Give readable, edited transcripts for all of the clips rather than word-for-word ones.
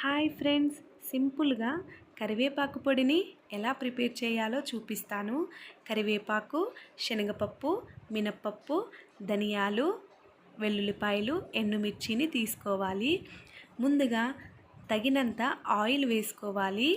Hi friends, సింపుల్గా కరివేపాకు పొడిని ఎలా ప్రిపేర్ చేయాలో చూపిస్తాను. కరివేపాకు, శనగపప్పు, మినప్పప్పు, ధనియాలు, వెల్లుల్లిపాయలు, ఎండుమిర్చిని తీసుకోవాలి. ముందుగా తగినంత ఆయిల్ వేసుకోవాలి.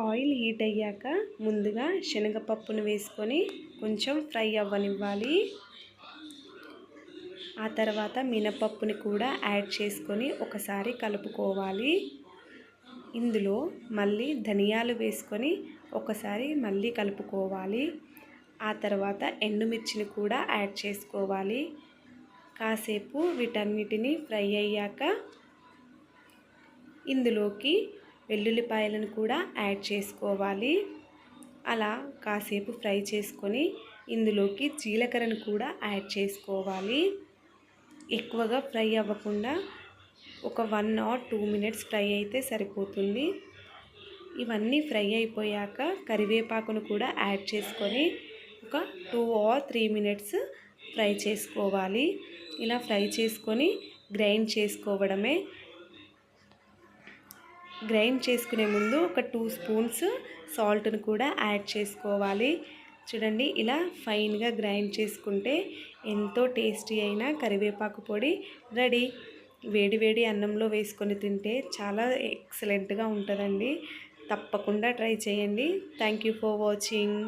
ఆయిల్ హీట్ అయ్యాక ముందుగా శనగపప్పును వేసుకొని కొంచెం ఫ్రై అవ్వనివ్వాలి. ఆ తర్వాత మినపప్పుని కూడా యాడ్ చేసుకొని ఒకసారి కలుపుకోవాలి. ఇందులో మళ్ళీ ధనియాలు వేసుకొని ఒకసారి మళ్ళీ కలుపుకోవాలి. ఆ తర్వాత ఎండుమిర్చిని కూడా యాడ్ చేసుకోవాలి. కాసేపు వీటన్నిటిని ఫ్రై అయ్యాక ఇందులోకి వెల్లుల్లిపాయలను కూడా యాడ్ చేసుకోవాలి. అలా కాసేపు ఫ్రై చేసుకొని ఇందులోకి జీలకర్రను కూడా యాడ్ చేసుకోవాలి. ఎక్కువగా ఫ్రై అవ్వకుండా ఒక 1 or 2 minutes ఫ్రై అయితే సరిపోతుంది. ఇవన్నీ ఫ్రై అయిపోయాక కరివేపాకును కూడా యాడ్ చేసుకొని ఒక 2 or 3 minutes ఫ్రై చేసుకోవాలి. ఇలా ఫ్రై చేసుకొని గ్రైండ్ చేసుకోవడమే. గ్రైండ్ చేసుకునే ముందు ఒక 2 spoons సాల్ట్ను కూడా యాడ్ చేసుకోవాలి. చూడండి, ఇలా ఫైన్గా గ్రైండ్ చేసుకుంటే ఎంతో టేస్టీ అయిన కరివేపాకు పొడి రెడీ. వేడి వేడి అన్నంలో వేసుకొని తింటే చాలా ఎక్సలెంట్గా ఉంటుందండి. తప్పకుండా ట్రై చేయండి. Thank you for watching.